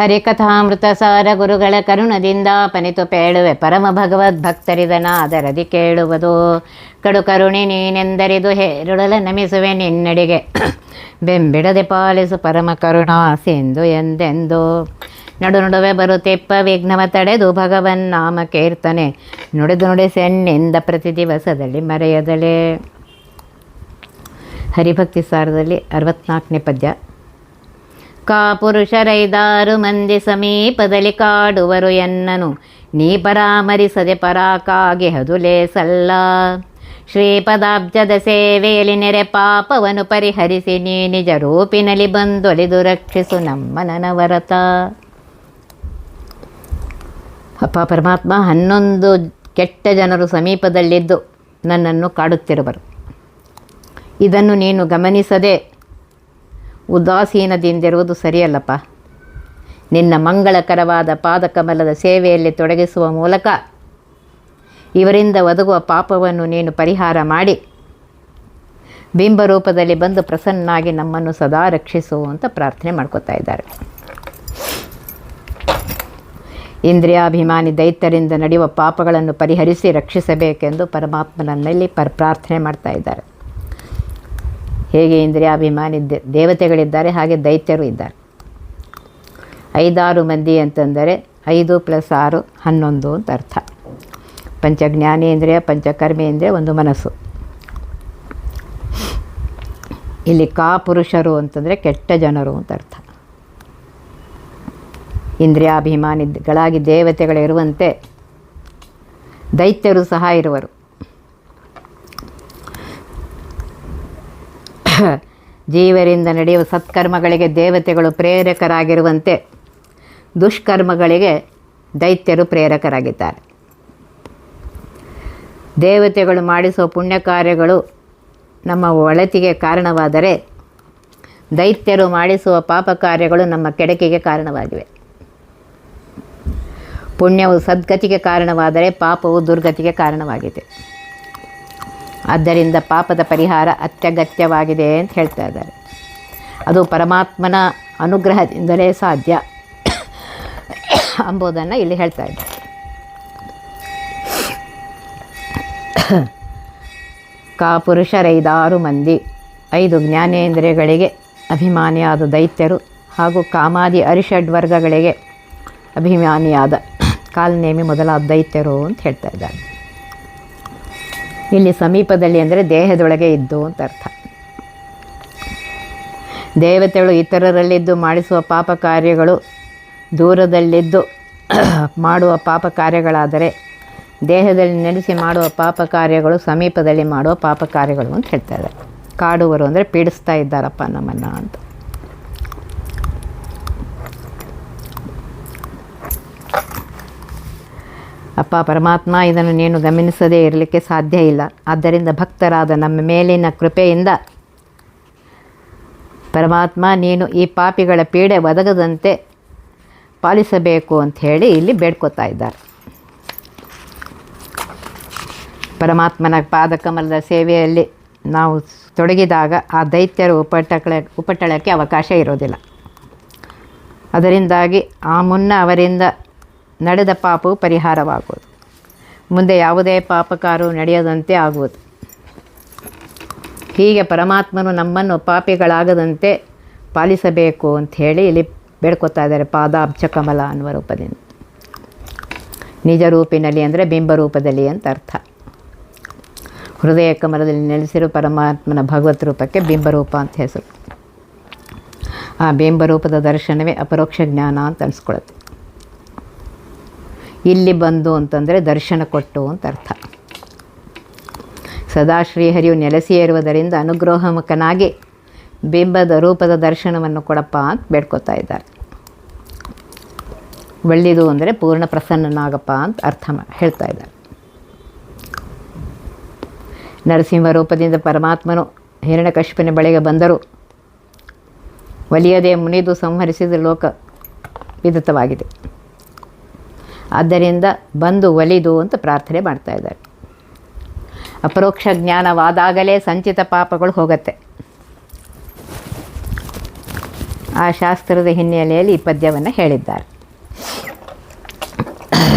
ಹರಿಕಥಾಮೃತ ಸಾರ ಗುರುಗಳ ಕರುಣದಿಂದ ಪನಿತು ಪೇಳುವೆ ಪರಮ ಭಗವದ್ಭಕ್ತರಿದನಾದರದಿ ಕೇಳುವುದು ಕಡು ಕರುಣೆ ನೀನೆಂದರಿದು ಹೇರುಳಲ ನಮಿಸುವೆ ನಿನ್ನಡಿಗೆ ಬೆಂಬಿಡದೆ ಪಾಲಿಸು ಪರಮ ಕರುಣಾ ಸಿಂಧು ಎಂದೆಂದು ನಡು ನಡುವೆ ಬರುತ್ತಿಪ್ಪ ವಿಘ್ನವ ತಡೆದು ಭಗವನ್ ನಾಮ ಕೀರ್ತನೆ ನುಡಿದು ನುಡಿಸೆನ್ನಿಂದ ಪ್ರತಿ ದಿವಸದಲ್ಲಿ ಮರೆಯದಲೇ. ಹರಿಭಕ್ತಿ ಸಾರದಲ್ಲಿ 64ನೇ ಪದ್ಯ. ಪುರುಷರೈದಾರು ಮಂದಿ ಸಮೀಪದಲ್ಲಿ ಕಾಡುವರು ಎನ್ನನು ನೀ ಪರಾಮರಿಸದೆ ಪರಾಕಾಗಿ ಹದುಲೇ ಸಲ್ಲ. ಶ್ರೀಪದಾಬ್ಜದ ಸೇವೆಯಲ್ಲಿ ನೆರೆ ಪಾಪವನ್ನು ಪರಿಹರಿಸಿ ನೀ ನಿಜ ರೂಪಿನಲ್ಲಿ ಬಂದೊಲಿದು ರಕ್ಷಿಸು ನಮ್ಮ ನನವರತ. ಅಪ್ಪ ಪರಮಾತ್ಮ, 11 ಕೆಟ್ಟ ಜನರು ಸಮೀಪದಲ್ಲಿದ್ದು ನನ್ನನ್ನು ಕಾಡುತ್ತಿರುವರು. ಇದನ್ನು ನೀನು ಗಮನಿಸದೆ ಉದಾಸೀನದಿಂದಿರುವುದು ಸರಿಯಲ್ಲಪ್ಪ. ನಿನ್ನ ಮಂಗಳಕರವಾದ ಪಾದಕಮಲದ ಸೇವೆಯಲ್ಲಿ ತೊಡಗಿಸುವ ಮೂಲಕ ಇವರಿಂದ ಒದಗುವ ಪಾಪವನ್ನು ನೀನು ಪರಿಹಾರ ಮಾಡಿ ಬಿಂಬರೂಪದಲ್ಲಿ ಬಂದು ಪ್ರಸನ್ನಾಗಿ ನಮ್ಮನ್ನು ಸದಾ ರಕ್ಷಿಸು ಅಂತ ಪ್ರಾರ್ಥನೆ ಮಾಡ್ಕೋತಾ ಇದ್ದಾರೆ. ಇಂದ್ರಿಯಾಭಿಮಾನಿ ದೈತ್ಯರಿಂದ ನಡೆಯುವ ಪಾಪಗಳನ್ನು ಪರಿಹರಿಸಿ ರಕ್ಷಿಸಬೇಕೆಂದು ಪರಮಾತ್ಮನಲ್ಲಿ ಪ್ರಾರ್ಥನೆ ಮಾಡ್ತಾ ಇದ್ದಾರೆ. ಹೇಗೆ ಇಂದ್ರಿಯಾಭಿಮಾನಿ ದೇವತೆಗಳಿದ್ದಾರೆ, ಹಾಗೆ ದೈತ್ಯರು ಇದ್ದಾರೆ. 5-6 ಮಂದಿ ಅಂತಂದರೆ 5 + 6 11 ಅಂತ ಅರ್ಥ. ಪಂಚಜ್ಞಾನೇಂದ್ರಿಯ, ಪಂಚಕರ್ಮೇಂದ್ರಿಯ, ಒಂದು ಮನಸ್ಸು. ಇಲ್ಲಿ ಪುರುಷರು ಅಂತಂದರೆ ಕೆಟ್ಟ ಜನರು ಅಂತ ಅರ್ಥ. ಇಂದ್ರಿಯಾಭಿಮಾನಿಗಳಾಗಿ ದೇವತೆಗಳಿರುವಂತೆ ದೈತ್ಯರು ಸಹ ಇರುವರು. ಜೀವರಿಂದ ನಡೆಯುವ ಸತ್ಕರ್ಮಗಳಿಗೆ ದೇವತೆಗಳು ಪ್ರೇರಕರಾಗಿರುವಂತೆ ದುಷ್ಕರ್ಮಗಳಿಗೆ ದೈತ್ಯರು ಪ್ರೇರಕರಾಗಿದ್ದಾರೆ. ದೇವತೆಗಳು ಮಾಡಿಸುವ ಪುಣ್ಯ ಕಾರ್ಯಗಳು ನಮ್ಮ ಒಳಿತಿಗೆ ಕಾರಣವಾದರೆ ದೈತ್ಯರು ಮಾಡಿಸುವ ಪಾಪ ಕಾರ್ಯಗಳು ನಮ್ಮ ಕೆಡಕಿಗೆ ಕಾರಣವಾಗಿವೆ. ಪುಣ್ಯವು ಸದ್ಗತಿಗೆ ಕಾರಣವಾದರೆ ಪಾಪವು ದುರ್ಗತಿಗೆ ಕಾರಣವಾಗಿದೆ. ಆದ್ದರಿಂದ ಪಾಪದ ಪರಿಹಾರ ಅತ್ಯಗತ್ಯವಾಗಿದೆ ಅಂತ ಹೇಳ್ತಾ ಇದ್ದಾರೆ. ಅದು ಪರಮಾತ್ಮನ ಅನುಗ್ರಹದಿಂದಲೇ ಸಾಧ್ಯ ಎಂಬುದನ್ನು ಇಲ್ಲಿ ಹೇಳ್ತಾ ಇದ್ದಾರೆ. ಪುರುಷರೈದಾರು ಮಂದಿ, 5 ಜ್ಞಾನೇಂದ್ರಿಯಗಳಿಗೆ ಅಭಿಮಾನಿಯಾದ ದೈತ್ಯರು ಹಾಗೂ ಕಾಮಾದಿ ಅರಿಷಡ್ವರ್ಗಗಳಿಗೆ ಅಭಿಮಾನಿಯಾದ ಕಾಲನೇಮಿ ಮೊದಲಾದ ದೈತ್ಯರು ಅಂತ ಹೇಳ್ತಾ ಇದ್ದಾರೆ. ಇಲ್ಲಿ ಸಮೀಪದಲ್ಲಿ ಅಂದರೆ ದೇಹದೊಳಗೆ ಇದ್ದು ಅಂತ ಅರ್ಥ. ದೇವತೆಗಳು ಇತರರಲ್ಲಿದ್ದು ಮಾಡಿಸುವ ಪಾಪ ಕಾರ್ಯಗಳು ದೂರದಲ್ಲಿದ್ದು ಮಾಡುವ ಪಾಪ ಕಾರ್ಯಗಳಾದರೆ, ದೇಹದಲ್ಲಿ ನೆಲೆಸಿ ಮಾಡುವ ಪಾಪ ಕಾರ್ಯಗಳು ಸಮೀಪದಲ್ಲಿ ಮಾಡುವ ಪಾಪ ಕಾರ್ಯಗಳು ಅಂತ ಹೇಳ್ತಾ ಇದ್ದಾರೆ. ಕಾಡುವರು ಅಂದರೆ ಪೀಡಿಸ್ತಾ ಇದ್ದಾರಪ್ಪ ನಮ್ಮನ್ನು ಅಂತ. ಅಪ್ಪ ಪರಮಾತ್ಮ, ಇದನ್ನು ನೀನು ಗಮನಿಸದೇ ಇರಲಿಕ್ಕೆ ಸಾಧ್ಯ ಇಲ್ಲ. ಆದ್ದರಿಂದ ಭಕ್ತರಾದ ನಮ್ಮ ಮೇಲಿನ ಕೃಪೆಯಿಂದ ಪರಮಾತ್ಮ ನೀನು ಈ ಪಾಪಿಗಳ ಪೀಡೆ ಒದಗದಂತೆ ಪಾಲಿಸಬೇಕು ಅಂಥೇಳಿ ಇಲ್ಲಿ ಬೇಡ್ಕೋತಾ ಇದ್ದಾರೆ. ಪರಮಾತ್ಮನ ಪಾದಕಮಲದ ಸೇವೆಯಲ್ಲಿ ನಾವು ತೊಡಗಿದಾಗ ಆ ದೈತ್ಯರು ಉಪಟಳಕ್ಕೆ ಅವಕಾಶ ಇರೋದಿಲ್ಲ. ಅದರಿಂದಾಗಿ ಆ ಮುನ್ನ ಅವರಿಂದ ನಡೆದ ಪಾಪವು ಪರಿಹಾರವಾಗುವುದು. ಮುಂದೆ ಯಾವುದೇ ಪಾಪಕಾರು ನಡೆಯದಂತೆ ಆಗುವುದು. ಹೀಗೆ ಪರಮಾತ್ಮನು ನಮ್ಮನ್ನು ಪಾಪಿಗಳಾಗದಂತೆ ಪಾಲಿಸಬೇಕು ಅಂಥೇಳಿ ಇಲ್ಲಿ ಬೇಡ್ಕೊತಾ ಇದ್ದಾರೆ. ಪಾದಾಬ್ಜ ಕಮಲ ಅನ್ನುವ ರೂಪದಿಂದ. ನಿಜ ರೂಪಿನಲ್ಲಿ ಅಂದರೆ ಬಿಂಬರೂಪದಲ್ಲಿ ಅಂತ ಅರ್ಥ. ಹೃದಯ ಕಮಲದಲ್ಲಿ ನೆಲೆಸಿರುವ ಪರಮಾತ್ಮನ ಭಗವತ್ ರೂಪಕ್ಕೆ ಬಿಂಬರೂಪ ಅಂತ ಹೆಸರು. ಆ ಬಿಂಬರೂಪದ ದರ್ಶನವೇ ಅಪರೋಕ್ಷ ಜ್ಞಾನ ಅಂತ ಅನಿಸ್ಕೊಳ್ಳುತ್ತೆ. ಇಲ್ಲಿ ಬಂದು ಅಂತಂದರೆ ದರ್ಶನ ಕೊಟ್ಟು ಅಂತ ಅರ್ಥ. ಸದಾ ಶ್ರೀಹರಿಯು ನೆಲೆಸಿಯೇ ಇರುವುದರಿಂದ ಅನುಗ್ರಹಮುಖನಾಗಿ ಬಿಂಬದ ರೂಪದ ದರ್ಶನವನ್ನು ಕೊಡಪ್ಪ ಅಂತ ಬೇಡ್ಕೊತಾ ಇದ್ದಾರೆ. ಒಳ್ಳೆಯದು ಅಂದರೆ ಪೂರ್ಣ ಪ್ರಸನ್ನನಾಗಪ್ಪ ಅಂತ ಅರ್ಥ ಹೇಳ್ತಾ ಇದ್ದಾರೆ. ನರಸಿಂಹ ರೂಪದಿಂದ ಪರಮಾತ್ಮನು ಹಿರಣ್ಯಕಶಿಪನ ಬಳಿಗೆ ಬಂದರೂ ಒಲಿಯದೆ ಮುನಿದು ಸಂಹರಿಸಿದ ಲೋಕ ವಿದಿತವಾಗಿದೆ. ಆದ್ದರಿಂದ ಬಂದು ಒಲಿದು ಅಂತ ಪ್ರಾರ್ಥನೆ ಮಾಡ್ತಾ ಇದ್ದಾರೆ. ಅಪರೋಕ್ಷ ಜ್ಞಾನವಾದಾಗಲೇ ಸಂಚಿತ ಪಾಪಗಳು ಹೋಗುತ್ತೆ. ಆ ಶಾಸ್ತ್ರದ ಹಿನ್ನೆಲೆಯಲ್ಲಿ ಈ ಪದ್ಯವನ್ನು ಹೇಳಿದ್ದಾರೆ.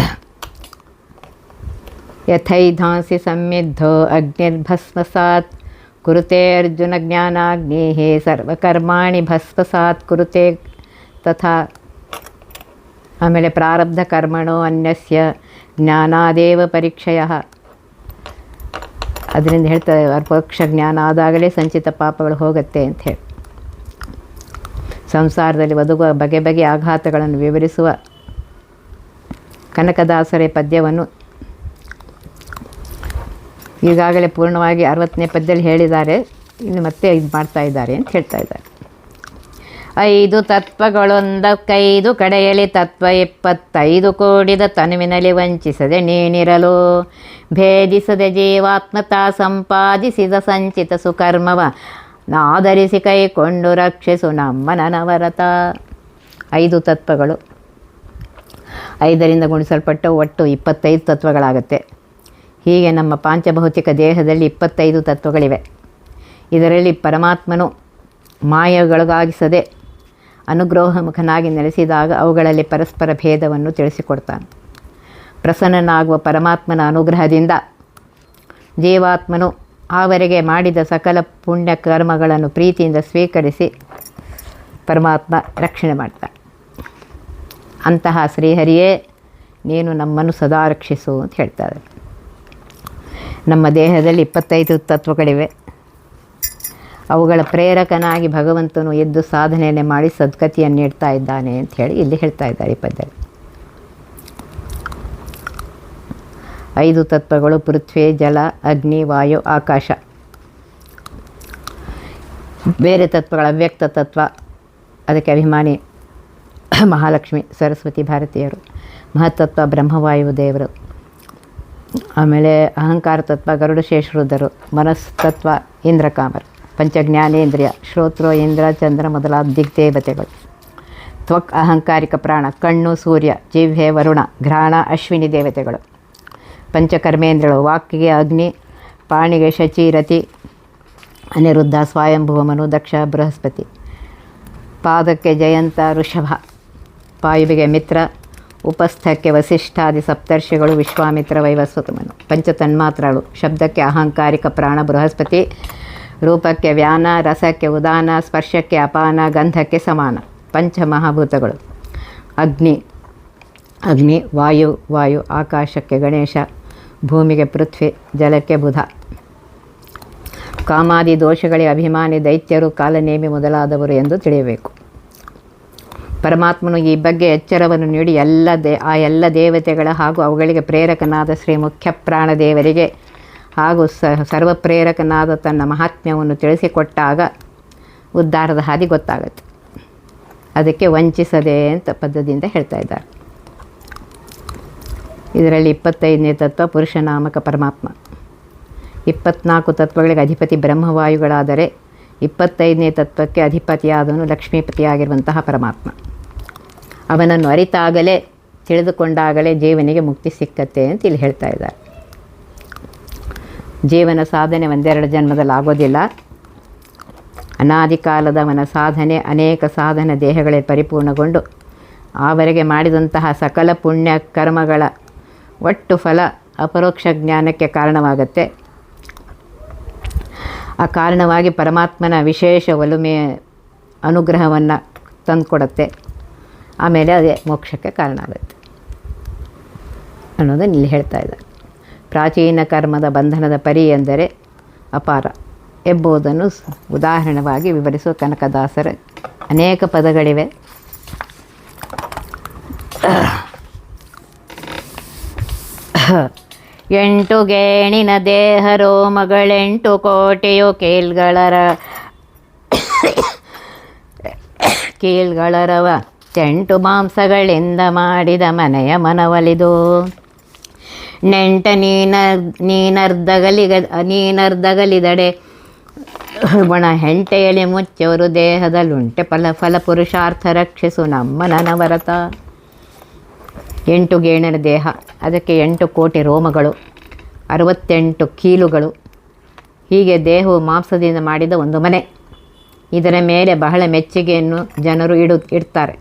ಯಥೈಧಾಂಸಿ ಸಮ್ಮಿದ್ಧೋ ಅಗ್ನಿರ್ಭಸ್ಮಸಾತ್ ಕುರುತೆ ಅರ್ಜುನ ಜ್ಞಾನಾಗ್ನೇಃ ಸರ್ವಕರ್ಮಾಣಿ ಭಸ್ಮಸಾತ್ ಕುರುತೆ ತಥಾ. ಆಮೇಲೆ ಪ್ರಾರಬ್ಧ ಕರ್ಮಣೋ ಅನ್ಯಸ್ಯ ಜ್ಞಾನಾದೇವ ಪರೀಕ್ಷಯ. ಅದರಿಂದ ಹೇಳ್ತಾರೆ ಅಪರೋಕ್ಷ ಜ್ಞಾನ ಆದಾಗಲೇ ಸಂಚಿತ ಪಾಪಗಳು ಹೋಗುತ್ತೆ ಅಂತ ಹೇಳಿ. ಸಂಸಾರದಲ್ಲಿ ಒದಗುವ ಬಗೆ ಬಗೆಯ ಆಘಾತಗಳನ್ನು ವಿವರಿಸುವ ಕನಕದಾಸರ ಪದ್ಯವನ್ನು ಈಗಾಗಲೇ ಪೂರ್ಣವಾಗಿ 60ನೇ ಪದ್ಯದಲ್ಲಿ ಹೇಳಿದ್ದಾರೆ. ಇನ್ನು ಮತ್ತೆ ಇದು ಮಾಡ್ತಾ ಇದ್ದಾರೆ ಅಂತ ಹೇಳ್ತಾ ಇದ್ದಾರೆ. 5 ತತ್ವಗಳೊಂದಕ್ಕೈದು ಕಡೆಯಲಿ ತತ್ವ 25 ಕೂಡಿದ ತನುವಿನಲ್ಲಿ ವಂಚಿಸದೆ ನೀನಿರಲು ಭೇದಿಸದೆ ಜೀವಾತ್ಮತಾ ಸಂಪಾದಿಸಿದ ಸಂಚಿತ ಸುಕರ್ಮವ ನಾದರಿಸಿ ಕೈಕೊಂಡು ರಕ್ಷಿಸು ನಮ್ಮ ನನವರತ. 5 ತತ್ವಗಳು 5ರಿಂದ ಗುಣಿಸಲ್ಪಟ್ಟ ಒಟ್ಟು 25 ತತ್ವಗಳಾಗುತ್ತೆ. ಹೀಗೆ ನಮ್ಮ ಪಾಂಚಭೌತಿಕ ದೇಹದಲ್ಲಿ 25 ತತ್ವಗಳಿವೆ. ಇದರಲ್ಲಿ ಪರಮಾತ್ಮನು ಮಾಯೆಗಳಿಗಾಗಿಸದೆ ಅನುಗ್ರಹಮುಖನಾಗಿ ನೆಲೆಸಿದಾಗ ಅವುಗಳಲ್ಲಿ ಪರಸ್ಪರ ಭೇದವನ್ನು ತಿಳಿಸಿಕೊಡ್ತಾನೆ. ಪ್ರಸನ್ನನಾಗುವ ಪರಮಾತ್ಮನ ಅನುಗ್ರಹದಿಂದ ಜೀವಾತ್ಮನು ಆವರೆಗೆ ಮಾಡಿದ ಸಕಲ ಪುಣ್ಯ ಕರ್ಮಗಳನ್ನು ಪ್ರೀತಿಯಿಂದ ಸ್ವೀಕರಿಸಿ ಪರಮಾತ್ಮ ರಕ್ಷಣೆ ಮಾಡ್ತಾನೆ. ಅಂತಹ ಶ್ರೀಹರಿಯೇ ನೀನು ನಮ್ಮನ್ನು ಸದಾ ರಕ್ಷಿಸು ಅಂತ ಹೇಳ್ತಾರೆ. ನಮ್ಮ ದೇಹದಲ್ಲಿ 25 ತತ್ವಗಳಿವೆ. ಅವುಗಳ ಪ್ರೇರಕನಾಗಿ ಭಗವಂತನು ಎದ್ದು ಸಾಧನೆಯನ್ನು ಮಾಡಿ ಸದ್ಗತಿಯನ್ನು ನೀಡ್ತಾ ಇದ್ದಾನೆ ಅಂತ ಹೇಳಿ ಇಲ್ಲಿ ಹೇಳ್ತಾ ಇದ್ದಾರೆ ಈ ಪದ್ಯದಲ್ಲಿ. 5 ತತ್ವಗಳು ಪೃಥ್ವಿ, ಜಲ, ಅಗ್ನಿ, ವಾಯು, ಆಕಾಶ. ಬೇರೆ ತತ್ವಗಳ ಅವ್ಯಕ್ತ ತತ್ವ, ಅದಕ್ಕೆ ಅಭಿಮಾನಿ ಮಹಾಲಕ್ಷ್ಮಿ ಸರಸ್ವತಿ ಭಾರತೀಯರು. ಮಹತ್ತತ್ವ ಬ್ರಹ್ಮವಾಯು ದೇವರು. ಆಮೇಲೆ ಅಹಂಕಾರ ತತ್ವ ಗರುಡಶೇಷರುದ್ರರು. ಮನಸ್ತತ್ವ ಇಂದ್ರಕಾಮರು. ಪಂಚಜ್ಞಾನೇಂದ್ರಿಯ ಶ್ರೋತ್ರೋ ಇಂದ್ರ ಚಂದ್ರ ಮೊದಲಾದ ದಿಗ್ದೇವತೆಗಳು. ತ್ವಕ್ ಅಹಂಕಾರಿಕ ಪ್ರಾಣ ಕಣ್ಣು ಸೂರ್ಯ, ಜಿಹ್ವೆ ವರುಣ, ಘ್ರಾಣ ಅಶ್ವಿನಿ ದೇವತೆಗಳು. ಪಂಚಕರ್ಮೇಂದ್ರಗಳು ವಾಕ್ಕಿಗೆ ಅಗ್ನಿ, ಪಾಣಿಗೆ ಶಚಿ ರತಿ, ಅನಿರುದ್ಧ ಸ್ವಯಂಭುವ ಮನು, ದಕ್ಷ ಬೃಹಸ್ಪತಿ. ಪಾದಕ್ಕೆ ಜಯಂತ ಋಷಭ, ವಾಯುವಿಗೆ ಮಿತ್ರ, ಉಪಸ್ಥಕ್ಕೆ ವಸಿಷ್ಠಾದಿ ಸಪ್ತರ್ಷಿಗಳು, ವಿಶ್ವಾಮಿತ್ರ ವೈವಸ್ವತಮನು. ಪಂಚತನ್ಮಾತ್ರಗಳು ಶಬ್ದಕ್ಕೆ ಅಹಂಕಾರಿಕ ಪ್ರಾಣ ಬೃಹಸ್ಪತಿ, ರೂಪಕ್ಕೆ ವ್ಯಾನ, ರಸಕ್ಕೆ ಉದಾನ, ಸ್ಪರ್ಶಕ್ಕೆ ಅಪಾನ, ಗಂಧಕ್ಕೆ ಸಮಾನ. ಪಂಚಮಹಾಭೂತಗಳು ಅಗ್ನಿ ವಾಯು, ಆಕಾಶಕ್ಕೆ ಗಣೇಶ, ಭೂಮಿಗೆ ಪೃಥ್ವಿ, ಜಲಕ್ಕೆ ಬುಧ. ಕಾಮಾದಿ ದೋಷಗಳಿಗೆ ಅಭಿಮಾನಿ ದೈತ್ಯರು, ಕಾಲನೇಮಿ ಮೊದಲಾದವರು ಎಂದು ತಿಳಿಯಬೇಕು. ಪರಮಾತ್ಮನು ಈ ಬಗ್ಗೆ ಎಚ್ಚರವನ್ನು ನೀಡಿ ಆ ಎಲ್ಲ ದೇವತೆಗಳ ಹಾಗೂ ಅವುಗಳಿಗೆ ಪ್ರೇರಕನಾದ ಶ್ರೀ ಮುಖ್ಯ ಪ್ರಾಣದೇವರಿಗೆ ಹಾಗೂ ಸರ್ವಪ್ರೇರಕನಾದ ತನ್ನ ಮಹಾತ್ಮ್ಯವನ್ನು ತಿಳಿಸಿಕೊಟ್ಟಾಗ ಉದ್ಧಾರದ ಹಾದಿ ಗೊತ್ತಾಗುತ್ತೆ. ಅದಕ್ಕೆ ವಂಚಿಸದೆ ಅಂತ ಪದ್ಯದಿಂದ ಹೇಳ್ತಾ ಇದ್ದಾರೆ. ಇದರಲ್ಲಿ 25ನೇ ತತ್ವ ಪುರುಷನಾಮಕ ಪರಮಾತ್ಮ. 24 ತತ್ವಗಳಿಗೆ ಅಧಿಪತಿ ಬ್ರಹ್ಮವಾಯುಗಳಾದರೆ 25ನೇ ತತ್ವಕ್ಕೆ ಅಧಿಪತಿಯಾದವನು ಲಕ್ಷ್ಮೀಪತಿಯಾಗಿರುವಂತಹ ಪರಮಾತ್ಮ. ಅವನನ್ನು ಅರಿತಾಗಲೇ ತಿಳಿದುಕೊಂಡಾಗಲೇ ಜೀವನಿಗೆ ಮುಕ್ತಿ ಸಿಕ್ಕತ್ತೆ ಅಂತ ಇಲ್ಲಿ ಹೇಳ್ತಾ ಇದ್ದಾರೆ. ಜೀವನ ಸಾಧನೆ ಒಂದೆರಡು ಜನ್ಮದಲ್ಲಿ ಆಗೋದಿಲ್ಲ. ಅನಾದಿ ಕಾಲದವನ ಸಾಧನೆ ಅನೇಕ ಸಾಧನ ದೇಹಗಳಲ್ಲಿ ಪರಿಪೂರ್ಣಗೊಂಡು ಆವರೆಗೆ ಮಾಡಿದಂತಹ ಸಕಲ ಪುಣ್ಯ ಕರ್ಮಗಳ ಒಟ್ಟು ಫಲ ಅಪರೋಕ್ಷ ಜ್ಞಾನಕ್ಕೆ ಕಾರಣವಾಗುತ್ತೆ. ಆ ಕಾರಣವಾಗಿ ಪರಮಾತ್ಮನ ವಿಶೇಷ ಒಲುಮೆಯ ಅನುಗ್ರಹವನ್ನು ತಂದುಕೊಡುತ್ತೆ. ಆಮೇಲೆ ಅದೇ ಮೋಕ್ಷಕ್ಕೆ ಕಾರಣ ಆಗುತ್ತೆ ಅನ್ನೋದನ್ನು ಇಲ್ಲಿ ಹೇಳ್ತಾ ಇದ್ದಾರೆ. ಪ್ರಾಚೀನ ಕರ್ಮದ ಬಂಧನದ ಪರಿ ಎಂದರೆ ಅಪಾರ ಎಂಬುದನ್ನು ಉದಾಹರಣವಾಗಿ ವಿವರಿಸುವ ಕನಕದಾಸರ ಅನೇಕ ಪದಗಳಿವೆ. ಎಂಟು ಗೇಣಿನ ದೇಹ ರೋಮಗಳೆಂಟು ಕೋಟೆಯು ಕೀಲ್ಗಳರವ ತೆಂಟು ಮಾಂಸಗಳಿಂದ ಮಾಡಿದ ಮನೆಯ ಮನವಲಿದು ನೆಂಟ ನೀನರ್ಧಗಲಿದಡೆ ಬಣ ಹೆಂಟೆಯಲ್ಲಿ ಮುಚ್ಚವರು ದೇಹದಲ್ಲುಂಟೆ ಫಲ ಪುರುಷಾರ್ಥ ರಕ್ಷಿಸು ನಮ್ಮ ನನವರತ. 8 ಗೇಣಿನ ದೇಹ, ಅದಕ್ಕೆ 8 ಕೋಟಿ ರೋಮಗಳು, 68 ಕೀಲುಗಳು. ಹೀಗೆ ದೇಹವು ಮಾಂಸದಿಂದ ಮಾಡಿದ ಒಂದು ಮನೆ. ಇದರ ಮೇಲೆ ಬಹಳ ಮೆಚ್ಚುಗೆಯನ್ನು ಜನರು ಇಡ್ತಾರೆ.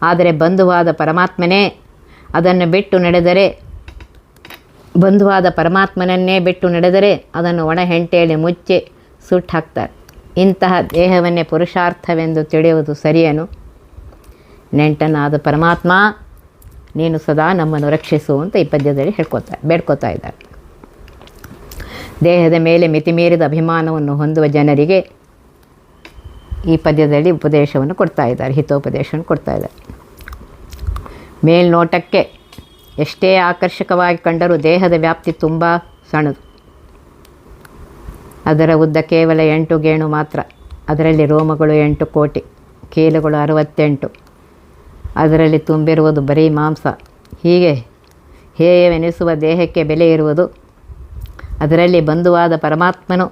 ಆದರೆ ಬಂಧುವಾದ ಪರಮಾತ್ಮನೇ ಅದನ್ನು ಬಿಟ್ಟು ನಡೆದರೆ ಪರಮಾತ್ಮನನ್ನೇ ಬಿಟ್ಟು ನಡೆದರೆ ಅದನ್ನು ಒಣ ಹೆಂಟೆಯಲ್ಲಿ ಮುಚ್ಚಿ ಸುಟ್ಟು ಹಾಕ್ತಾರೆ. ಇಂತಹ ದೇಹವನ್ನೇ ಪುರುಷಾರ್ಥವೆಂದು ತಿಳಿಯುವುದು ಸರಿಯೇನು? ನೆಂಟನಾದ ಪರಮಾತ್ಮ ನೀನು ಸದಾ ನಮ್ಮನ್ನು ರಕ್ಷಿಸು ಅಂತ ಈ ಪದ್ಯದಲ್ಲಿ ಬೇಡ್ಕೋತಾ ಇದ್ದಾರೆ. ದೇಹದ ಮೇಲೆ ಮಿತಿಮೀರಿದ ಅಭಿಮಾನವನ್ನು ಹೊಂದುವ ಜನರಿಗೆ ಈ ಪದ್ಯದಲ್ಲಿ ಉಪದೇಶವನ್ನು ಕೊಡ್ತಾ ಇದ್ದಾರೆ, ಹಿತೋಪದೇಶವನ್ನು ಕೊಡ್ತಾ ಇದ್ದಾರೆ. ಮೇಲ್ನೋಟಕ್ಕೆ ಎಷ್ಟೇ ಆಕರ್ಷಕವಾಗಿ ಕಂಡರೂ ದೇಹದ ವ್ಯಾಪ್ತಿ ತುಂಬ ಸಣ್ಣದು. ಅದರ ಉದ್ದ ಕೇವಲ 8 ಗೇಣು ಮಾತ್ರ. ಅದರಲ್ಲಿ ರೋಮಗಳು 8 ಕೋಟಿ, ಕೀಲುಗಳು 68, ಅದರಲ್ಲಿ ತುಂಬಿರುವುದು ಬರೀ ಮಾಂಸ. ಹೀಗೆ ಹೇಯವೆನಿಸುವ ದೇಹಕ್ಕೆ ಬೆಲೆ ಇರುವುದು ಅದರಲ್ಲಿ ಬಂಧುವಾದ ಪರಮಾತ್ಮನು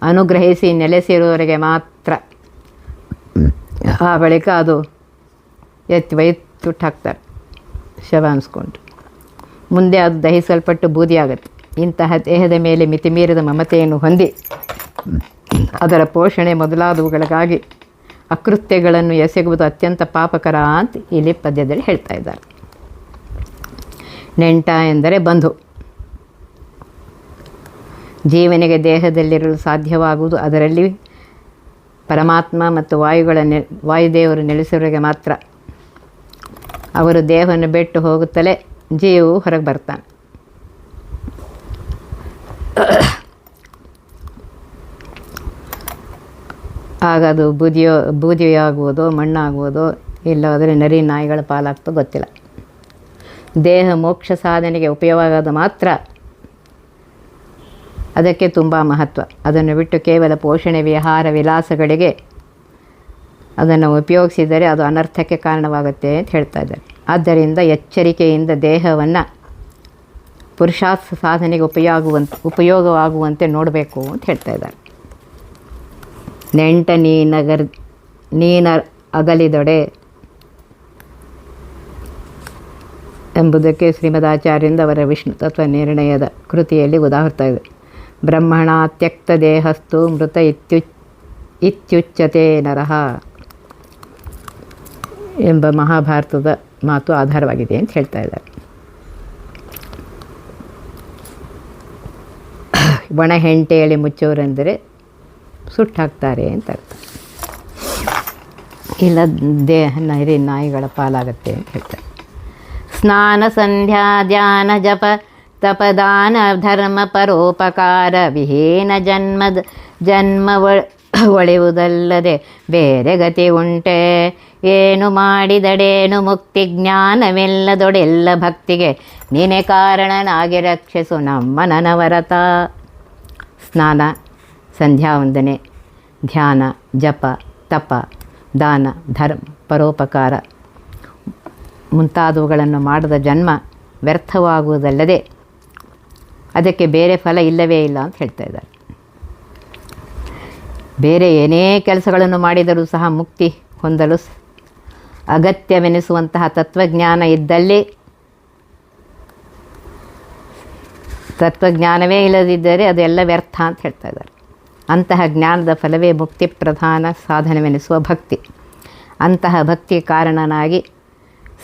ಅನುಗ್ರಹಿಸಿ ನೆಲೆಸಿರುವವರೆಗೆ ಮಾತ್ರ. ಆ ಬಳಿಕ ಅದು ಸುಟ್ಟಾಕ್ತಾರೆ ಶವ ಅನಿಸ್ಕೊಂಡು. ಮುಂದೆ ಅದು ದಹಿಸಲ್ಪಟ್ಟು ಬೂದಿಯಾಗುತ್ತೆ. ಇಂತಹ ದೇಹದ ಮೇಲೆ ಮಿತಿಮೀರಿದ ಮಮತೆಯನ್ನು ಹೊಂದಿ ಅದರ ಪೋಷಣೆ ಮೊದಲಾದವುಗಳಿಗಾಗಿ ಅಕೃತ್ಯಗಳನ್ನು ಎಸಗುವುದು ಅತ್ಯಂತ ಪಾಪಕರ ಅಂತ ಇಲ್ಲಿ ಪದ್ಯದಲ್ಲಿ ಹೇಳ್ತಾ ಇದ್ದಾರೆ. ನೆಂಟ ಎಂದರೆ ಬಂಧು. ಜೀವನಿಗೆ ದೇಹದಲ್ಲಿರಲು ಸಾಧ್ಯವಾಗುವುದು ಅದರಲ್ಲಿ ಪರಮಾತ್ಮ ಮತ್ತು ವಾಯುದೇವರು ನೆಲೆಸಿರುವವರೆಗೆ ಮಾತ್ರ. ಅವರು ದೇಹವನ್ನು ಬಿಟ್ಟು ಹೋಗುತ್ತಲೇ ಜೀವವು ಹೊರಗೆ ಬರ್ತಾನೆ. ಆಗ ಅದು ಬೂದಿಯಾಗುವುದೋ ಮಣ್ಣಾಗುವುದೋ ಇಲ್ಲವಾದರೆ ನರಿ ನಾಯಿಗಳ ಪಾಲಾಗ್ತೋ ಗೊತ್ತಿಲ್ಲ. ದೇಹ ಮೋಕ್ಷ ಸಾಧನೆಗೆ ಉಪಯೋಗ ಮಾತ್ರ ಅದಕ್ಕೆ ತುಂಬ ಮಹತ್ವ. ಅದನ್ನು ಬಿಟ್ಟು ಕೇವಲ ಪೋಷಣೆ ವಿಹಾರ ವಿಲಾಸಗಳಿಗೆ ಅದನ್ನು ಉಪಯೋಗಿಸಿದರೆ ಅದು ಅನರ್ಥಕ್ಕೆ ಕಾರಣವಾಗುತ್ತೆ ಅಂತ ಹೇಳ್ತಾ ಇದ್ದಾರೆ. ಆದ್ದರಿಂದ ಎಚ್ಚರಿಕೆಯಿಂದ ದೇಹವನ್ನು ಪುರುಷಾರ್ಥ ಸಾಧನೆಗೆ ಉಪಯೋಗವಾಗುವಂತೆ ನೋಡಬೇಕು ಅಂತ ಹೇಳ್ತಾ ಇದ್ದಾರೆ. ನೆಂಟ ನೀನ ಅಗಲಿದೊಡೆ ಎಂಬುದಕ್ಕೆ ಶ್ರೀಮದಾಚಾರ್ಯರಿಂದ ಅವರ ವಿಷ್ಣು ತತ್ವ ನಿರ್ಣಯದ ಕೃತಿಯಲ್ಲಿ ಉದಾಹರಿಸ್ತಾ ಇದೆ. ಬ್ರಹ್ಮಣ ತ್ಯಕ್ತ ದೇಹಸ್ತು ಮೃತ ಇತ್ಯುಚ್ಯತೆ ನರಹ ಎಂಬ ಮಹಾಭಾರತದ ಮಾತು ಆಧಾರವಾಗಿದೆ ಅಂತ ಹೇಳ್ತಾ ಇದ್ದಾರೆ. ಒಣ ಹೆಂಟೆಯಲ್ಲಿ ಮುಚ್ಚೋರೆಂದರೆ ಸುಟ್ಟಾಕ್ತಾರೆ ಅಂತ ಅರ್ಥ. ಇಲ್ಲ ನರಿ ನಾಯಿಗಳ ಪಾಲಾಗತ್ತೆ ಅಂತ ಹೇಳ್ತಾರೆ. ಸ್ನಾನ ಸಂಧ್ಯಾ ಧ್ಯಾನ ಜಪ ತಪದಾನ ಧರ್ಮ ಪರೋಪಕಾರ ವಿಹೀನ ಜನ್ಮ ಒಳೆಯುವುದಲ್ಲದೆ ಬೇರೆ ಗತಿ ಉಂಟೆ. ಏನು ಮಾಡಿದಡೇನು ಮುಕ್ತಿ ಜ್ಞಾನವೆಲ್ಲದೊಡೆಲ್ಲ ಭಕ್ತಿಗೆ ನೀನೇ ಕಾರಣನಾಗಿ ರಕ್ಷಿಸು ನಮ್ಮ ನನವರತ. ಸ್ನಾನ, ಸಂಧ್ಯಾವಂದನೆ, ಧ್ಯಾನ, ಜಪ, ತಪ, ದಾನ, ಧರ್ಮ, ಪರೋಪಕಾರ ಮುಂತಾದವುಗಳನ್ನು ಮಾಡದ ಜನ್ಮ ವ್ಯರ್ಥವಾಗುವುದಲ್ಲದೆ ಅದಕ್ಕೆ ಬೇರೆ ಫಲ ಇಲ್ಲವೇ ಇಲ್ಲ ಅಂತ ಹೇಳ್ತಾ ಇದ್ದಾರೆ. ಬೇರೆ ಏನೇ ಕೆಲಸಗಳನ್ನು ಮಾಡಿದರೂ ಸಹ ಮುಕ್ತಿ ಹೊಂದಲು ಅಗತ್ಯವೆನಿಸುವಂತಹ ತತ್ವಜ್ಞಾನ ಇದ್ದಲ್ಲಿ, ತತ್ವಜ್ಞಾನವೇ ಇಲ್ಲದಿದ್ದರೆ ಅದೆಲ್ಲ ವ್ಯರ್ಥ ಅಂತ ಹೇಳ್ತಾ ಇದ್ದಾರೆ. ಅಂತಹ ಜ್ಞಾನದ ಫಲವೇ ಮುಕ್ತಿ ಪ್ರಧಾನ ಸಾಧನವೆನಿಸುವ ಭಕ್ತಿ. ಅಂತಹ ಭಕ್ತಿ ಕಾರಣನಾಗಿ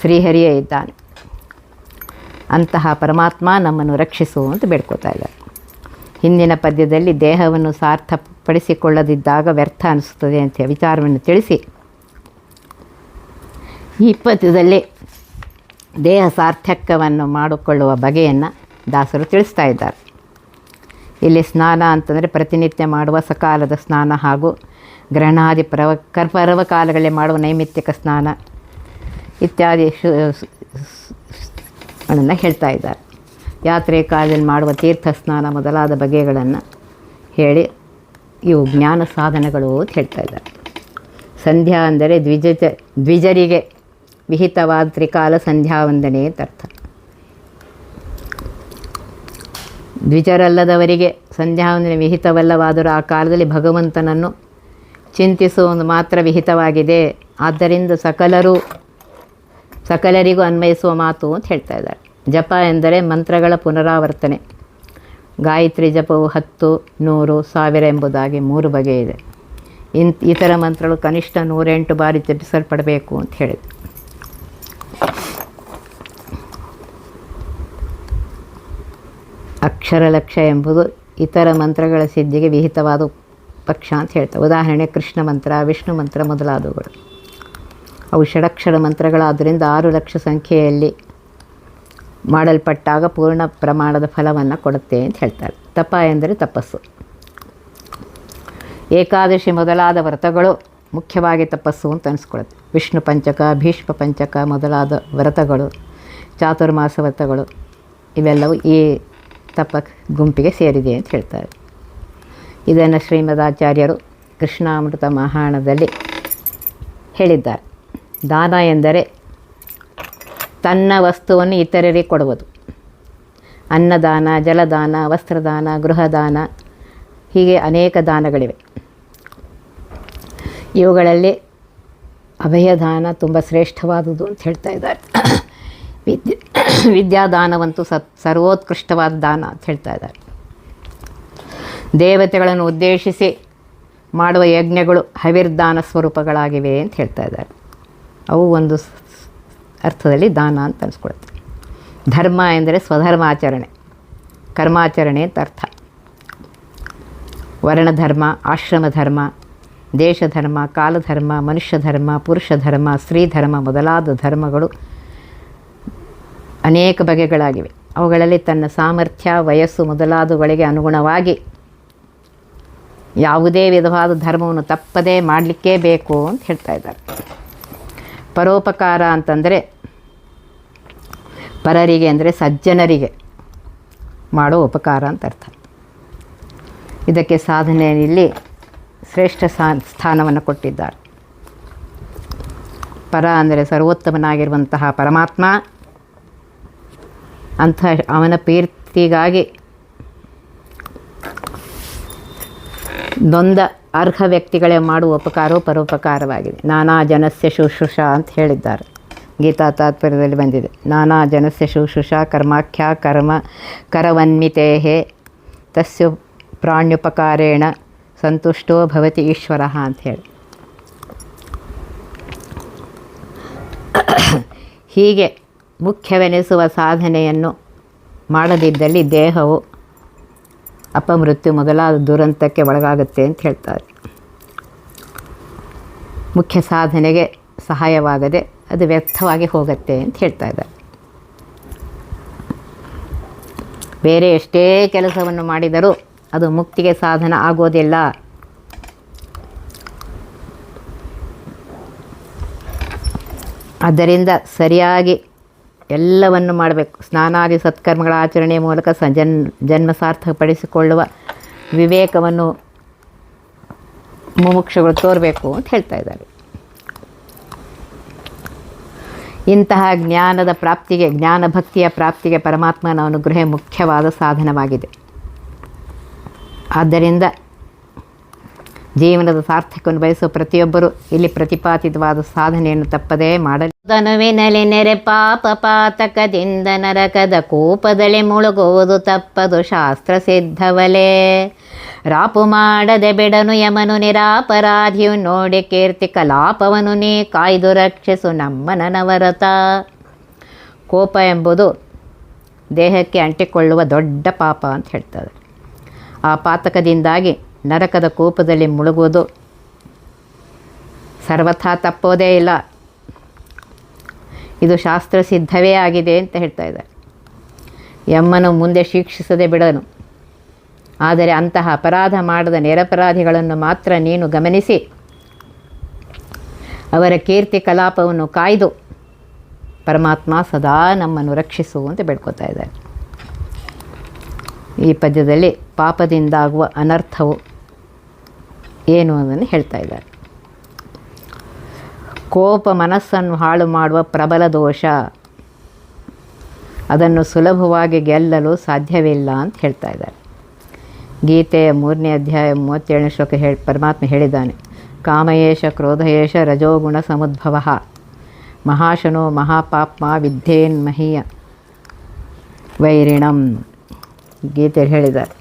ಶ್ರೀಹರಿಯೇ ಇದ್ದಾನೆ. ಅಂತಹ ಪರಮಾತ್ಮ ನಮ್ಮನ್ನು ರಕ್ಷಿಸು ಅಂತ ಬೇಡ್ಕೋತಾ ಇದ್ದಾರೆ. ಹಿಂದಿನ ಪದ್ಯದಲ್ಲಿ ದೇಹವನ್ನು ಸಾರ್ಥಪಡಿಸಿಕೊಳ್ಳದಿದ್ದಾಗ ವ್ಯರ್ಥ ಅನಿಸುತ್ತದೆ ಅಂತ ವಿಚಾರವನ್ನು ತಿಳಿಸಿ, ಈ ಪದ್ಯದಲ್ಲಿ ದೇಹ ಸಾರ್ಥಕ್ಯವನ್ನು ಮಾಡಿಕೊಳ್ಳುವ ಬಗೆಯನ್ನು ದಾಸರು ತಿಳಿಸ್ತಾ ಇದ್ದಾರೆ. ಇಲ್ಲಿ ಸ್ನಾನ ಅಂತಂದರೆ ಪ್ರತಿನಿತ್ಯ ಮಾಡುವ ಸಕಾಲದ ಸ್ನಾನ ಹಾಗೂ ಗ್ರಹಣಾದಿ ಪರ್ವಕಾಲಗಳಲ್ಲಿ ಮಾಡುವ ನೈಮಿತ್ತಿಕ ಸ್ನಾನ ಇತ್ಯಾದಿ ಗಳನ್ನು ಹೇಳ್ತಾ ಇದ್ದಾರೆ. ಯಾತ್ರೆ ಕಾಲದಲ್ಲಿ ಮಾಡುವ ತೀರ್ಥ ಸ್ನಾನ ಮೊದಲಾದ ಬಗೆಗಳನ್ನು ಹೇಳಿ ಇವು ಜ್ಞಾನ ಸಾಧನಗಳು ಅಂತ ಹೇಳ್ತಾ ಇದ್ದಾರೆ. ಸಂಧ್ಯಾ ಅಂದರೆ ದ್ವಿಜರಿಗೆ ವಿಹಿತವಾದ ತ್ರಿಕಾಲ ಸಂಧ್ಯಾವಂದನೆ ಅಂತ ಅರ್ಥ. ದ್ವಿಜರಲ್ಲದವರಿಗೆ ಸಂಧ್ಯಾವಂದನೆ ವಿಹಿತವಲ್ಲವಾದರೂ ಆ ಕಾಲದಲ್ಲಿ ಭಗವಂತನನ್ನು ಚಿಂತಿಸುವುದು ಮಾತ್ರ ವಿಹಿತವಾಗಿದೆ. ಆದ್ದರಿಂದ ಸಕಲರಿಗೂ ಅನ್ವಯಿಸುವ ಮಾತು ಅಂತ ಹೇಳ್ತಾ ಇದ್ದಾರೆ. ಜಪ ಎಂದರೆ ಮಂತ್ರಗಳ ಪುನರಾವರ್ತನೆ. ಗಾಯತ್ರಿ ಜಪವು 10, 100, 1000 ಎಂಬುದಾಗಿ 3 ಬಗೆ ಇದೆ. ಇತರ ಮಂತ್ರಗಳು ಕನಿಷ್ಠ 108 ಬಾರಿ ಜಪಿಸಲ್ಪಡಬೇಕು ಅಂತ ಹೇಳಿದರು. ಅಕ್ಷರ ಲಕ್ಷ ಎಂಬುದು ಇತರ ಮಂತ್ರಗಳ ಸಿದ್ಧಿಗೆ ವಿಹಿತವಾದ ಪಕ್ಷ ಅಂತ ಹೇಳ್ತಾರೆ. ಉದಾಹರಣೆ ಕೃಷ್ಣ ಮಂತ್ರ, ವಿಷ್ಣು ಮಂತ್ರ ಮೊದಲಾದವುಗಳು. ಅವು ಷಡಕ್ಷರ ಮಂತ್ರಗಳಾದ್ದರಿಂದ 6 ಲಕ್ಷ ಸಂಖ್ಯೆಯಲ್ಲಿ ಮಾಡಲ್ಪಟ್ಟಾಗ ಪೂರ್ಣ ಪ್ರಮಾಣದ ಫಲವನ್ನು ಕೊಡುತ್ತೆ ಅಂತ ಹೇಳ್ತಾರೆ. ತಪ ಎಂದರೆ ತಪಸ್ಸು. ಏಕಾದಶಿ ಮೊದಲಾದ ವ್ರತಗಳು ಮುಖ್ಯವಾಗಿ ತಪಸ್ಸು ಅಂತ ಅನಿಸ್ಕೊಳ್ಳುತ್ತೆ. ವಿಷ್ಣು ಪಂಚಕ, ಭೀಷ್ಮ ಪಂಚಕ ಮೊದಲಾದ ವ್ರತಗಳು, ಚಾತುರ್ಮಾಸ ವ್ರತಗಳು ಇವೆಲ್ಲವೂ ಈ ತಪ ಗುಂಪಿಗೆ ಸೇರಿದೆ ಅಂತ ಹೇಳ್ತಾರೆ. ಇದನ್ನು ಶ್ರೀಮದಾಚಾರ್ಯರು ಕೃಷ್ಣಾಮೃತ ಮಹಾಣದಲ್ಲಿ ಹೇಳಿದ್ದಾರೆ. ದಾನ ಎಂದರೆ ತನ್ನ ವಸ್ತುವನ್ನು ಇತರರಿಗೆ ಕೊಡುವುದು. ಅನ್ನದಾನ, ಜಲದಾನ, ವಸ್ತ್ರದಾನ, ಗೃಹದಾನ, ಹೀಗೆ ಅನೇಕ ದಾನಗಳಿವೆ. ಇವುಗಳಲ್ಲಿ ಅಭಯದಾನ ತುಂಬ ಶ್ರೇಷ್ಠವಾದುದು ಅಂತ ಹೇಳ್ತಾ ಇದ್ದಾರೆ. ವಿದ್ಯಾದಾನವಂತೂ ಸರ್ವೋತ್ಕೃಷ್ಟವಾದ ದಾನ ಅಂತ ಹೇಳ್ತಾ ಇದ್ದಾರೆ. ದೇವತೆಗಳನ್ನು ಉದ್ದೇಶಿಸಿ ಮಾಡುವ ಯಜ್ಞಗಳು ಹವಿರ್ದಾನ ಸ್ವರೂಪಗಳಾಗಿವೆ ಅಂತ ಹೇಳ್ತಾ ಇದ್ದಾರೆ. ಅವು ಒಂದು ಅರ್ಥದಲ್ಲಿ ದಾನ ಅಂತ ಅನಿಸ್ಕೊಳುತ್ತೆ. ಧರ್ಮ ಎಂದರೆ ಸ್ವಧರ್ಮಾಚರಣೆ, ಕರ್ಮಾಚರಣೆ ಅಂತ ಅರ್ಥ. ವರ್ಣಧರ್ಮ, ಆಶ್ರಮ ಧರ್ಮ, ದೇಶಧರ್ಮ, ಕಾಲಧರ್ಮ, ಮನುಷ್ಯ ಧರ್ಮ, ಪುರುಷ ಧರ್ಮ, ಸ್ತ್ರೀ ಧರ್ಮ ಮೊದಲಾದ ಧರ್ಮಗಳು ಅನೇಕ ಬಗೆಗಳಾಗಿವೆ. ಅವುಗಳಲ್ಲಿ ತನ್ನ ಸಾಮರ್ಥ್ಯ, ವಯಸ್ಸು ಮೊದಲಾದವುಗಳಿಗೆ ಅನುಗುಣವಾಗಿ ಯಾವುದೇ ವಿಧವಾದ ಧರ್ಮವನ್ನು ತಪ್ಪದೇ ಮಾಡಲಿಕ್ಕೇ ಬೇಕು ಅಂತ ಹೇಳ್ತಾ ಇದ್ದಾರೆ. ಪರೋಪಕಾರ ಅಂತಂದರೆ ಪರರಿಗೆ ಅಂದರೆ ಸಜ್ಜನರಿಗೆ ಮಾಡೋ ಉಪಕಾರ ಅಂತ ಅರ್ಥ. ಇದಕ್ಕೆ ಸಾಧನೆಯಲ್ಲಿ ಶ್ರೇಷ್ಠ ಸ್ಥಾನವನ್ನು ಕೊಟ್ಟಿದ್ದಾರೆ. ಪರ ಅಂದರೆ ಸರ್ವೋತ್ತಮನಾಗಿರುವಂತಹ ಪರಮಾತ್ಮ, ಅಂಥ ಅವನ ಪ್ರೀತಿಗಾಗಿ ನೊಂದ ಅರ್ಹ ವ್ಯಕ್ತಿಗಳೇ ಮಾಡುವ ಉಪಕಾರವು ಪರೋಪಕಾರವಾಗಿದೆ. ನಾನಾ ಜನಸ್ಯ ಶುಶ್ರೂಷಾ ಅಂತ ಹೇಳಿದ್ದಾರೆ. ಗೀತಾ ತಾತ್ಪರ್ಯದಲ್ಲಿ ಬಂದಿದೆ. ನಾನಾ ಜನಸ್ಯ ಶುಶ್ರೂಷಾ ಕರ್ಮಾಖ್ಯ ಕರ್ಮ ಕರವನ್ವಿತೇ ತಸ್ಯ ಪ್ರಾಣ್ಯುಪಕಾರೇಣ ಸಂತುಷ್ಟೋ ಭವತಿ ಈಶ್ವರ ಅಂತ ಹೇಳಿ. ಹೀಗೆ ಮುಖ್ಯವೆನಿಸುವ ಸಾಧನೆಯನ್ನು ಮಾಡದಿದ್ದಲ್ಲಿ ದೇಹವು ಅಪಮೃತ್ಯು ಮೊದಲಾದ ದುರಂತಕ್ಕೆ ಒಳಗಾಗುತ್ತೆ ಅಂತ ಹೇಳ್ತಾರೆ. ಮುಖ್ಯ ಸಾಧನೆಗೆ ಸಹಾಯವಾಗದೆ ಅದು ವ್ಯರ್ಥವಾಗಿ ಹೋಗುತ್ತೆ ಅಂತ ಹೇಳ್ತಾ ಇದ್ದಾರೆ. ಬೇರೆ ಎಷ್ಟೇ ಕೆಲಸವನ್ನು ಮಾಡಿದರೂ ಅದು ಮುಕ್ತಿಗೆ ಸಾಧನ ಆಗೋದಿಲ್ಲ. ಆದ್ದರಿಂದ ಸರಿಯಾಗಿ ಎಲ್ಲವನ್ನು ಮಾಡಬೇಕು. ಸ್ನಾನಾದಿ ಸತ್ಕರ್ಮಗಳ ಆಚರಣೆಯ ಮೂಲಕ ಜನ್ಮ ಸಾರ್ಥಕಪಡಿಸಿಕೊಳ್ಳುವ ವಿವೇಕವನ್ನು ಮುಮುಕ್ಷಗಳು ತೋರಬೇಕು ಅಂತ ಹೇಳ್ತಾ ಇದ್ದಾರೆ. ಇಂತಹ ಜ್ಞಾನದ ಪ್ರಾಪ್ತಿಗೆ, ಜ್ಞಾನ ಭಕ್ತಿಯ ಪ್ರಾಪ್ತಿಗೆ ಪರಮಾತ್ಮನ ಅನುಗ್ರಹ ಮುಖ್ಯವಾದ ಸಾಧನವಾಗಿದೆ. ಆದ್ದರಿಂದ ಜೀವನದ ಸಾರ್ಥಕವನ್ನು ಬಯಸುವ ಪ್ರತಿಯೊಬ್ಬರೂ ಇಲ್ಲಿ ಪ್ರತಿಪಾದಿತವಾದ ಸಾಧನೆಯನ್ನು ತಪ್ಪದೇ ಮಾಡಲಿ. ತನುವಿನಲ್ಲಿ ನೆರೆ ಪಾಪ ಪಾತಕದಿಂದ ನರಕದ ಕೂಪದಲ್ಲಿ ಮುಳುಗುವುದು ತಪ್ಪದು ಶಾಸ್ತ್ರ ಸಿದ್ಧವಲೇ. ರಾಪು ಮಾಡದೆ ಬಿಡನು ಯಮನು ನಿರಾಪರಾಧಿಯು ನೋಡಿ ಕೀರ್ತಿ ಕಲಾಪವನು ನೀ ಕಾಯ್ದು ರಕ್ಷಿಸು ನಮ್ಮ ನನವರತ. ಕೋಪ ಎಂಬುದು ದೇಹಕ್ಕೆ ಅಂಟಿಕೊಳ್ಳುವ ದೊಡ್ಡ ಪಾಪ ಅಂತ ಹೇಳ್ತಾರೆ. ಆ ಪಾತಕದಿಂದಾಗಿ ನರಕದ ಕೂಪದಲ್ಲಿ ಮುಳುಗುವುದು ಸರ್ವಥಾ ತಪ್ಪೋದೇ ಇಲ್ಲ. ಇದು ಶಾಸ್ತ್ರ ಸಿದ್ಧವೇ ಆಗಿದೆ ಅಂತ ಹೇಳ್ತಾ ಇದ್ದಾರೆ. ಯಮ್ಮನು ಮುಂದೆ ಶಿಕ್ಷಿಸದೆ ಬಿಡನು. ಆದರೆ ಅಂತಹ ಅಪರಾಧ ಮಾಡದ ನಿರಪರಾಧಿಗಳನ್ನು ಮಾತ್ರ ನೀನು ಗಮನಿಸಿ ಅವರ ಕೀರ್ತಿ ಕಲಾಪವನ್ನು ಕಾಯ್ದು ಪರಮಾತ್ಮ ಸದಾ ನಮ್ಮನ್ನು ರಕ್ಷಿಸು ಅಂತ ಬೇಡ್ಕೋತಾ ಇದ್ದಾರೆ. ಈ ಪದ್ಯದಲ್ಲಿ ಪಾಪದಿಂದಾಗುವ ಅನರ್ಥವು ಏನು ಅನ್ನೋದನ್ನು ಹೇಳ್ತಾ ಇದ್ದಾರೆ. ಕೋಪ ಮನಸ್ಸನ್ನು ಹಾಳು ಮಾಡುವ ಪ್ರಬಲ ದೋಷ. ಅದನ್ನು ಸುಲಭವಾಗಿ ಗೆಲ್ಲಲು ಸಾಧ್ಯವಿಲ್ಲ ಅಂತ ಹೇಳ್ತಾ ಇದ್ದಾರೆ. ಗೀತೆಯ 3ನೇ ಅಧ್ಯಾಯ 37ನೇ ಶ್ಲೋಕ ಪರಮಾತ್ಮ ಹೇಳಿದ್ದಾನೆ. ಕಾಮಯೇಷ ಕ್ರೋಧಯೇಷ ರಜೋಗುಣ ಸಮುದ್ಭವ ಮಹಾಶನೋ ಮಹಾಪಾಪ್ಮ ವಿದ್ಯೇನ್ಮಹೀಯ ವೈರಿಣಂ. ಗೀತೆಯಲ್ಲಿ ಹೇಳಿದ್ದಾರೆ.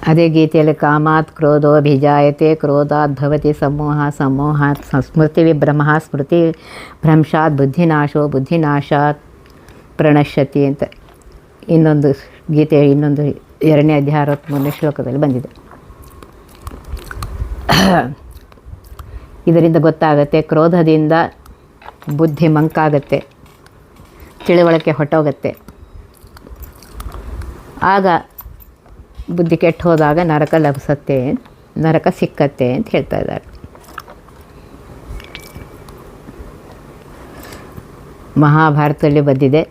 ಅದೇ ಗೀತೆಯಲ್ಲಿ ಕಾಮಾತ್ ಕ್ರೋಧೋಭಿಜಾಯತೆ ಕ್ರೋಧಾತ್ ಭವತಿ ಸಮೋಹಾತ್ ಸ್ಮೃತಿ ವಿಭ್ರಮ ಸ್ಮೃತಿ ಭ್ರಂಶಾತ್ ಬುದ್ಧಿನಾಶೋ ಬುದ್ಧಿನಾಶಾತ್ ಪ್ರಣಶ್ಯತಿ ಅಂತ ಇನ್ನೊಂದು ಗೀತೆ ಇನ್ನೊಂದು 2ನೇ ಅಧ್ಯಾಯ 63ನೇ ಶ್ಲೋಕದಲ್ಲಿ ಬಂದಿದೆ. ಇದರಿಂದ ಗೊತ್ತಾಗುತ್ತೆ ಕ್ರೋಧದಿಂದ ಬುದ್ಧಿ ಮಂಕಾಗತ್ತೆ, ತಿಳುವಳಿಕೆ ಹೊಟ್ಟೋಗುತ್ತೆ. ಆಗ ಬುದ್ಧಿ ಕೆಟ್ಟು ಹೋದಾಗ ನರಕ ಲಭಿಸತ್ತೆ, ನರಕ ಸಿಕ್ಕತ್ತೆ ಅಂತ ಹೇಳ್ತಾ ಇದ್ದಾರೆ. ಮಹಾಭಾರತದಲ್ಲಿ ಬಂದಿದೆ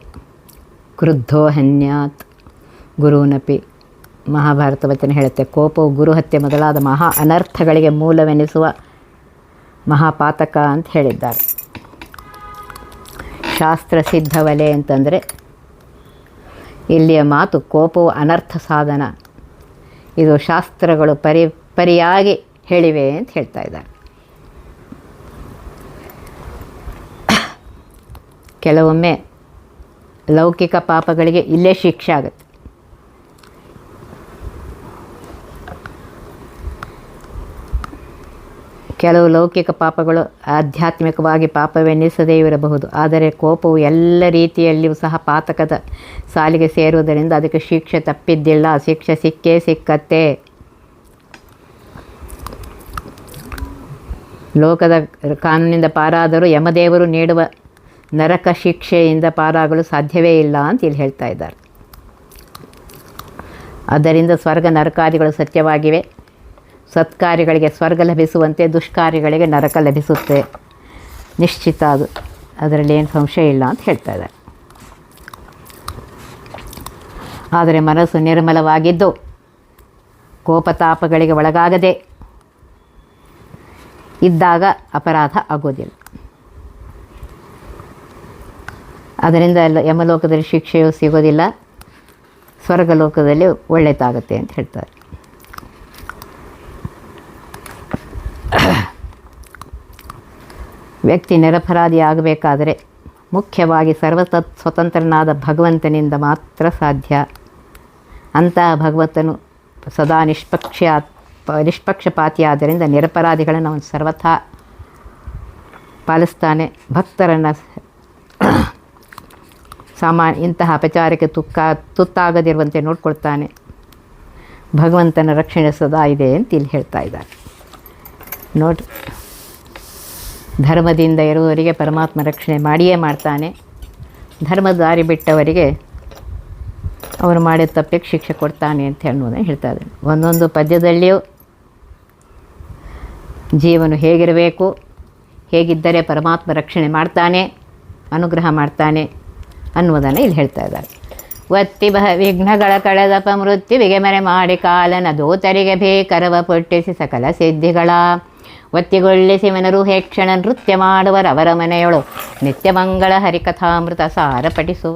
ಕ್ರುದ್ಧೋ ಹನ್ಯಾತ್ ಗುರುನಪಿ. ಮಹಾಭಾರತ ವಚನ ಹೇಳುತ್ತೆ ಕೋಪವು ಗುರುಹತ್ಯೆ ಮೊದಲಾದ ಮಹಾ ಅನರ್ಥಗಳಿಗೆ ಮೂಲವೆನಿಸುವ ಮಹಾಪಾತಕ ಅಂತ ಹೇಳಿದ್ದಾರೆ. ಶಾಸ್ತ್ರ ಸಿದ್ಧವಲೆ ಅಂತಂದರೆ ಇಲ್ಲಿಯ ಮಾತು ಕೋಪವು ಅನರ್ಥ ಸಾಧನ, ಇದು ಶಾಸ್ತ್ರಗಳು ಪರಿಯಾಗಿ ಹೇಳಿವೆ ಅಂತ ಹೇಳ್ತಾ ಇದ್ದಾರೆ. ಕೆಲವೊಮ್ಮೆ ಲೌಕಿಕ ಪಾಪಗಳಿಗೆ ಇಲ್ಲೇ ಶಿಕ್ಷೆ ಆಗುತ್ತೆ. ಕೆಲವು ಲೌಕಿಕ ಪಾಪಗಳು ಆಧ್ಯಾತ್ಮಿಕವಾಗಿ ಪಾಪವೆನ್ನಿಸದೇ ಇರಬಹುದು, ಆದರೆ ಕೋಪವು ಎಲ್ಲ ರೀತಿಯಲ್ಲಿಯೂ ಸಹ ಪಾತಕದ ಸಾಲಿಗೆ ಸೇರುವುದರಿಂದ ಅದಕ್ಕೆ ಶಿಕ್ಷೆ ತಪ್ಪಿದ್ದಿಲ್ಲ, ಶಿಕ್ಷೆ ಸಿಕ್ಕೇ ಸಿಕ್ಕತ್ತೆ. ಲೋಕದ ಕಾನೂನಿಂದ ಪಾರಾದರೂ ಯಮದೇವರು ನೀಡುವ ನರಕ ಶಿಕ್ಷೆಯಿಂದ ಪಾರಾಗಲು ಸಾಧ್ಯವೇ ಇಲ್ಲ ಅಂತ ಇಲ್ಲಿ ಹೇಳ್ತಾ ಇದ್ದಾರೆ. ಆದ್ದರಿಂದ ಸ್ವರ್ಗ ನರಕಾದಿಗಳು ಸತ್ಯವಾಗಿವೆ. ಸತ್ಕಾರ್ಯಗಳಿಗೆ ಸ್ವರ್ಗ ಲಭಿಸುವಂತೆ ದುಷ್ಕಾರ್ಯಗಳಿಗೆ ನರಕ ಲಭಿಸುತ್ತೆ, ನಿಶ್ಚಿತ ಅದು, ಅದರಲ್ಲಿ ಏನು ಸಂಶಯ ಇಲ್ಲ ಅಂತ ಹೇಳ್ತಾ ಇದ್ದಾರೆ. ಆದರೆ ಮನಸ್ಸು ನಿರ್ಮಲವಾಗಿದ್ದು ಕೋಪತಾಪಗಳಿಗೆ ಒಳಗಾಗದೆ ಇದ್ದಾಗ ಅಪರಾಧ ಆಗೋದಿಲ್ಲ. ಅದರಿಂದ ಯಮಲೋಕದಲ್ಲಿ ಶಿಕ್ಷೆಯೂ ಸಿಗೋದಿಲ್ಲ, ಸ್ವರ್ಗಲೋಕದಲ್ಲಿ ಒಳ್ಳೆಯದಾಗತ್ತೆ ಅಂತ ಹೇಳ್ತಾರೆ. ವ್ಯಕ್ತಿ ನಿರಪರಾಧಿ ಆಗಬೇಕಾದರೆ ಮುಖ್ಯವಾಗಿ ಸ್ವತಂತ್ರನಾದ ಭಗವಂತನಿಂದ ಮಾತ್ರ ಸಾಧ್ಯ. ಅಂತಹ ಭಗವಂತನು ಸದಾ ನಿಷ್ಪಕ್ಷಪಾತಿ ಆದ್ದರಿಂದ ನಿರಪರಾಧಿಗಳನ್ನು ಅವನು ಸರ್ವಥಾ ಪಾಲಿಸ್ತಾನೆ. ಭಕ್ತರನ್ನು ಇಂತಹ ಅಪಚಾರಕ್ಕೆ ತುತ್ತಾಗದಿರುವಂತೆ ನೋಡ್ಕೊಳ್ತಾನೆ. ಭಗವಂತನ ರಕ್ಷಣೆ ಸದಾ ಇದೆ ಅಂತ ಇಲ್ಲಿ ಹೇಳ್ತಾ ಇದ್ದಾರೆ. ನೋಡಿ, ಧರ್ಮದಿಂದ ಇರುವವರಿಗೆ ಪರಮಾತ್ಮ ರಕ್ಷಣೆ ಮಾಡಿಯೇ ಮಾಡ್ತಾನೆ. ಧರ್ಮದ ದಾರಿ ಬಿಟ್ಟವರಿಗೆ ಅವರು ಮಾಡಿದ ತಪ್ಪಿಗೆ ಶಿಕ್ಷೆ ಕೊಡ್ತಾನೆ ಅಂತ ಅನ್ನೋದನ್ನು ಹೇಳ್ತಾ ಇದ್ದಾನೆ. ಒಂದೊಂದು ಪದ್ಯದಲ್ಲಿಯೂ ಜೀವನು ಹೇಗಿರಬೇಕು, ಹೇಗಿದ್ದರೆ ಪರಮಾತ್ಮ ರಕ್ಷಣೆ ಮಾಡ್ತಾನೆ, ಅನುಗ್ರಹ ಮಾಡ್ತಾನೆ ಅನ್ನುವುದನ್ನು ಇಲ್ಲಿ ಹೇಳ್ತಾ ಇದ್ದಾರೆ. ಒತ್ತಿ ವಿಘ್ನಗಳ ಕಳೆದಪ ಮೃತ್ಯುವಿಗೆ ಮರೆ ಮಾಡಿ ಕಾಲನ ದೂತರಿಗೆ ಬೇಕರವ ಪುಟ್ಟಿಸಿ ಸಕಲ ಸಿದ್ಧಿಗಳ ಒತ್ತಿಗೊಳ್ಳಿಸಿ ಮನರು ಹೇಕ್ಷಣ ನೃತ್ಯ ಮಾಡುವರವರ ಮನೆಯೊಳು ನಿತ್ಯ ಮಂಗಳ ಹರಿಕಥಾಮೃತ ಸಾರ ಪಠಿಸುವ